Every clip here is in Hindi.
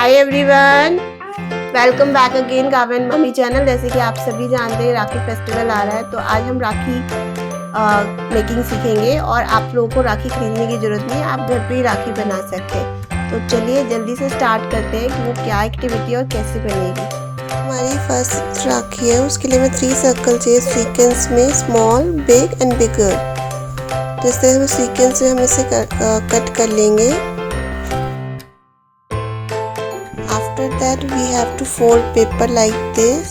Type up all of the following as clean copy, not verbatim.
Hi everyone, welcome back again काव्य एंड मम्मी चैनल। जैसे कि आप सभी जानते हैं राखी फेस्टिवल आ रहा है, तो आज हम राखी मेकिंग सीखेंगे और आप लोगों को राखी खरीदने की ज़रूरत नहीं है, आप घर पे ही राखी बना सकते हैं। तो चलिए जल्दी से स्टार्ट करते हैं कि वो क्या एक्टिविटी और कैसे बनेगी। हमारी फर्स्ट राखी है, उसके लिए हमें 3 सर्कल चाहिए सीक्वेंस में, स्मॉल, बिग एंड बिगर। तो इस तरह से सीक्वेंस में हम इसे कट कर लेंगे। After that we have to fold paper like this.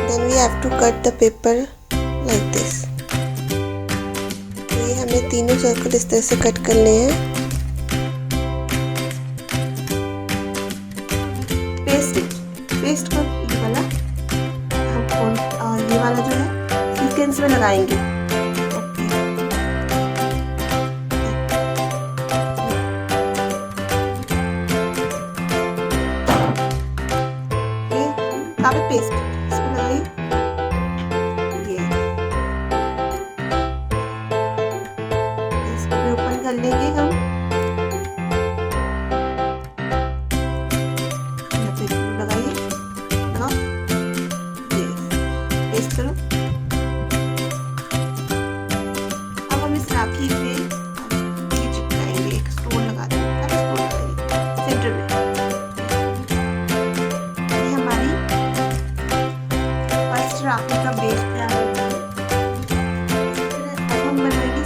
Then we have to cut the paper like this. ये हमें तीनों सर्कल इस तरह से कट करने हैं। पेस्ट कर ये वाला हम ये वाला जो है सीक्वेंस में लगाएंगे। पेस्ट इसमें लगाइए, ये इसको भी ओपन कर लेंगे हम। लगाइए, लगाओ, ये पेस्ट करो। अब हम इस राखी पे ये चिपकाएंगे, एक स्टोन लगा देंगे, स्टोन लगाइए सेंटर में। राखी का बेस तैयार हो गया है। अब हम बनाएंगे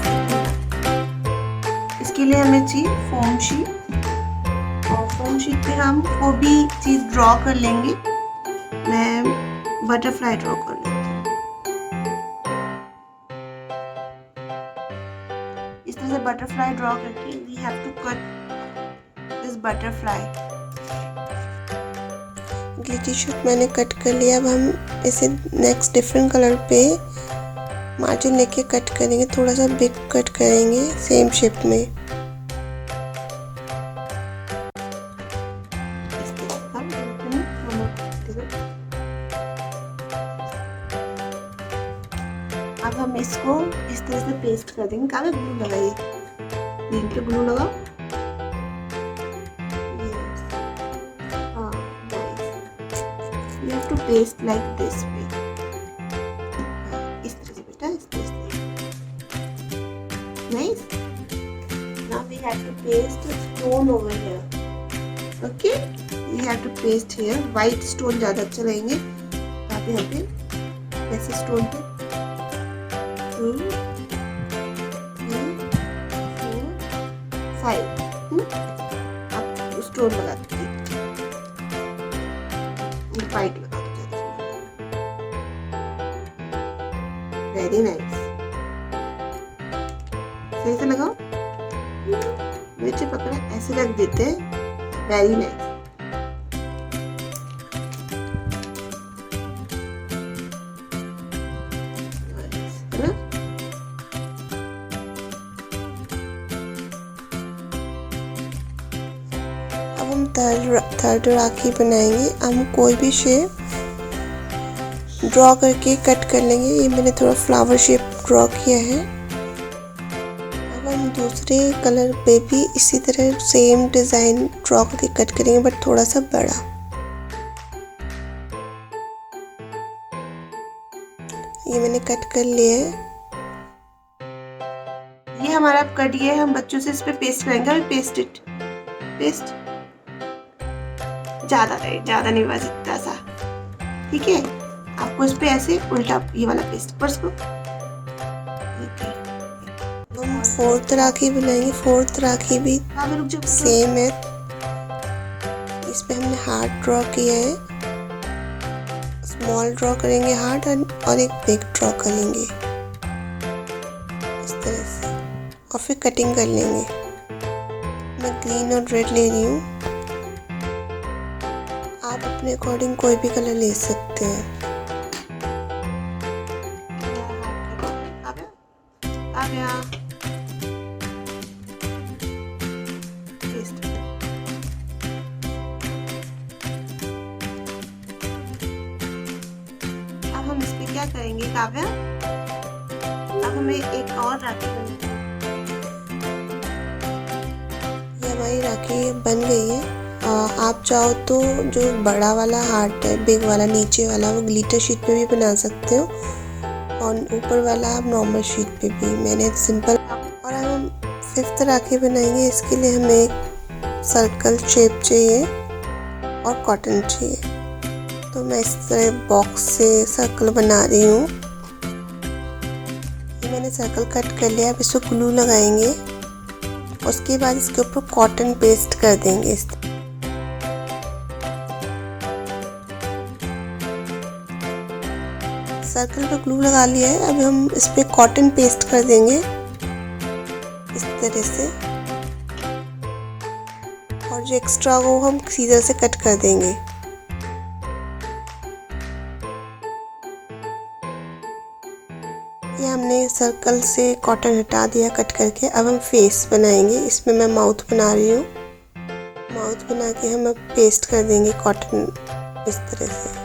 इसके लिए हमें चाहिए फोम शीट, और फोम शीट पे हम वो भी चीज ड्रॉ कर लेंगे। मैं बटरफ्लाई ड्रॉ कर लेती हूँ। इस तरह से बटरफ्लाई ड्रॉ करके we have to cut this butterfly. Glitter sheet मैंने कट कर लिया। अब हम इसे नेक्स्ट डिफरेंट कलर पे मार्जिन लेके कट करेंगे, थोड़ा सा बिग कट करेंगे सेम शेप में। अब हम इसको इस तरह से पेस्ट कर देंगे। काफी ग्लू लगाइए, ग्रीन पे ग्लू लगाओ। You have to paste like this way. इस तरह से बेटा, इस तरह से। Nice. Now we have to paste a stone over here. Okay? We have to paste here. White stone ज़्यादा अच्छा लगेंगे। आप यहाँ पे ऐसे stone पे 2, 3, 4, 5 आप stone लगा दीजिए। वाइट लगा दो ज़्यादा। वेरी नाइस, सही से लगाओ। नीचे पकड़ा ऐसे रख देते हैं। Very nice. अब हम थर्ड राखी बनाएंगे। हम कोई भी शेप ड्रॉ करके कट कर लेंगे। ये मैंने थोड़ा फ्लावर शेप ड्रॉ किया है। अब हम दूसरे कलर पे भी इसी तरह सेम डिज़ाइन ड्रॉ करके कट करेंगे, बट थोड़ा सा बड़ा। ये मैंने कट कर लिया है। ये हमारा अब कट गया है। हम बच्चों से इस पे पेस्ट करेंगे। पेस्ट इट, पेस्ट ज़्यादा नहीं, बस इतना सा, ठीक है। आपको इस पे ऐसे उल्टा ये वाला पेस्ट पर्स को। हम फोर्थ राखी बनाएंगे। फोर्थ राखी भी सेम है। इस पे हमने हार्ट ड्रॉ किया है। स्मॉल ड्रॉ करेंगे हार्ट और एक बिग ड्रॉ करेंगे इस तरह से, और फिर कटिंग कर लेंगे। मैं ग्रीन और रेड ले रही हूँ। आप अपने अकॉर्डिंग कोई भी कलर ले सकते हैं। अब हम इस पे क्या करेंगे काव्या? अब हमें एक और राखी बनानी है। हमारी राखी बन गई है। आप चाहो तो जो बड़ा वाला हार्ट है, बिग वाला नीचे वाला, वो ग्लिटर शीट पे भी बना सकते हो और ऊपर वाला आप नॉर्मल शीट पे भी। मैंने सिंपल। और अब हम 5th राखी बनाएंगे। इसके लिए हमें एक सर्कल शेप चाहिए और कॉटन चाहिए। तो मैं इस तरह बॉक्स से सर्कल बना रही हूँ। ये मैंने सर्कल कट कर लिया। अब इसको ग्लू लगाएंगे, उसके बाद इसके ऊपर कॉटन पेस्ट कर देंगे। सर्कल पे ग्लू लगा लिया है। अब हम इस पे कॉटन पेस्ट कर देंगे इस तरह से, और जो एक्स्ट्रा वो हम सीजर से कट कर देंगे। ये हमने सर्कल से कॉटन हटा दिया कट करके। अब हम फेस बनाएंगे। इसमें मैं माउथ बना रही हूँ। माउथ बना के हम अब पेस्ट कर देंगे कॉटन इस तरह से।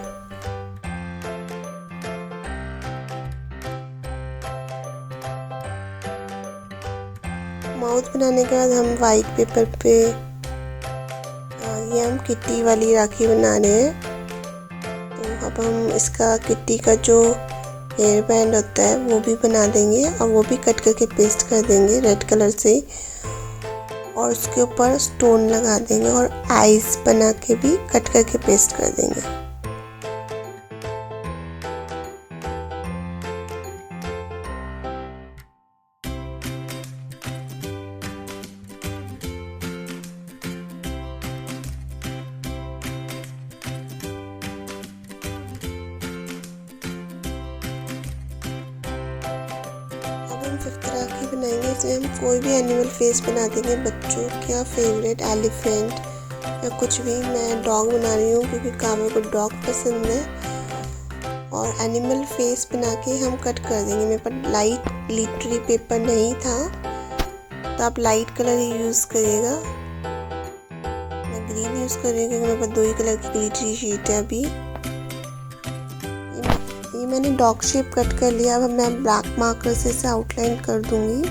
माउथ बनाने के बाद हम वाइट पेपर पे ये हम किट्टी वाली राखी बना रहे हैं। तो अब हम इसका किट्टी का जो हेयर बैंड होता है वो भी बना देंगे और वो भी कट करके पेस्ट कर देंगे रेड कलर से, और उसके ऊपर स्टोन लगा देंगे और आईज बना के भी कट करके पेस्ट कर देंगे। हम 5th राखी बनाएंगे। इसमें हम कोई भी एनिमल फेस बना देंगे, बच्चों का फेवरेट एलिफेंट या कुछ भी। मैं डॉग बना रही हूँ क्योंकि कावे को डॉग पसंद है। और एनिमल फेस बना के हम कट कर देंगे। मेरे पास लाइट ग्लिटरी पेपर नहीं था, तो आप लाइट कलर ही यूज़ करिएगा। मैं ग्रीन यूज़ कर रही हूँ क्योंकि मेरे पास 2 ही कलर की ग्लिटरी शीट है अभी। ये मैंने डॉग शेप कट कर लिया। अब मैं ब्लैक मार्कर से इसे आउटलाइन कर दूंगी।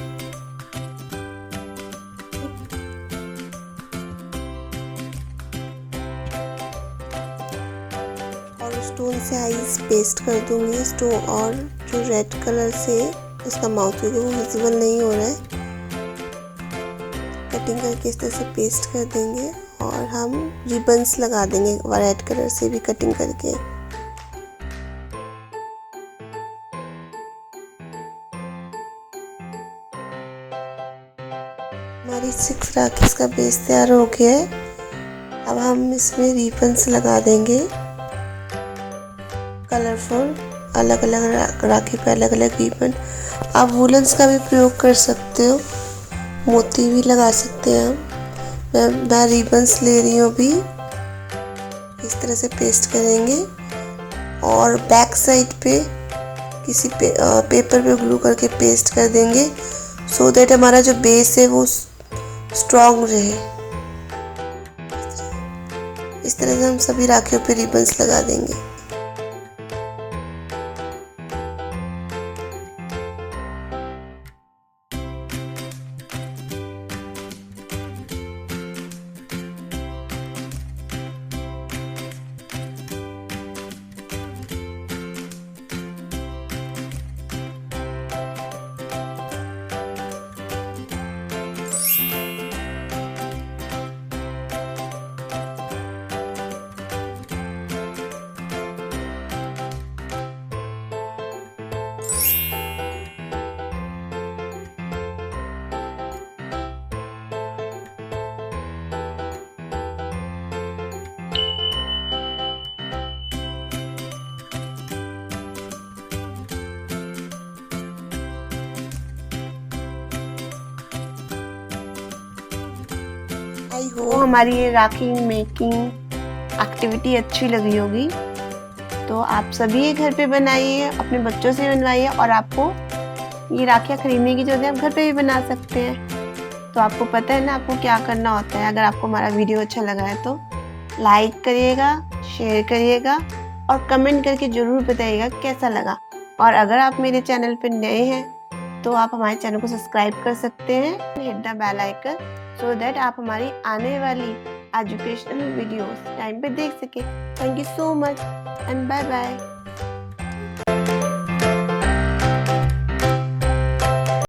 और स्टोन से आईज पेस्ट कर दूंगी। स्टोन और जो रेड कलर से इसका माउथ है वो विजिबल नहीं हो रहा है, कटिंग करके इस तरह से पेस्ट कर देंगे। और हम रिबन्स लगा देंगे रेड कलर से भी कटिंग करके। हमारी 6 राखी का बेस तैयार हो गया है। अब हम इसमें रिबन्स लगा देंगे कलरफुल, अलग अलग राखी पे अलग अलग रिबन। आप वुलन्स का भी प्रयोग कर सकते हो, मोती भी लगा सकते हैं हम। मैं रिबन्स ले रही हूँ अभी। इस तरह से पेस्ट करेंगे और बैक साइड पे किसी पेपर पे ग्लू करके पेस्ट कर देंगे, सो दैट हमारा जो बेस है वो स्ट्रॉन्ग रहे। इस तरह से हम सभी राखियों पे रिबन्स लगा देंगे। आई होप हमारी ये राखी मेकिंग एक्टिविटी अच्छी लगी होगी। तो आप सभी ये घर पे बनाइए, अपने बच्चों से बनवाइए, और आपको ये राखियाँ खरीदने की जरूरत है, आप घर पे भी बना सकते हैं। तो आपको पता है ना आपको क्या करना होता है। अगर आपको हमारा वीडियो अच्छा लगा है तो लाइक करिएगा, शेयर करिएगा और कमेंट करके ज़रूर बताइएगा कैसा लगा। और अगर आप मेरे चैनल पर नए हैं तो आप हमारे चैनल को सब्सक्राइब कर सकते हैं, hit the bell icon so that आप हमारी आने वाली एजुकेशनल वीडियोस टाइम पे देख सकें। Thank you so much and bye bye.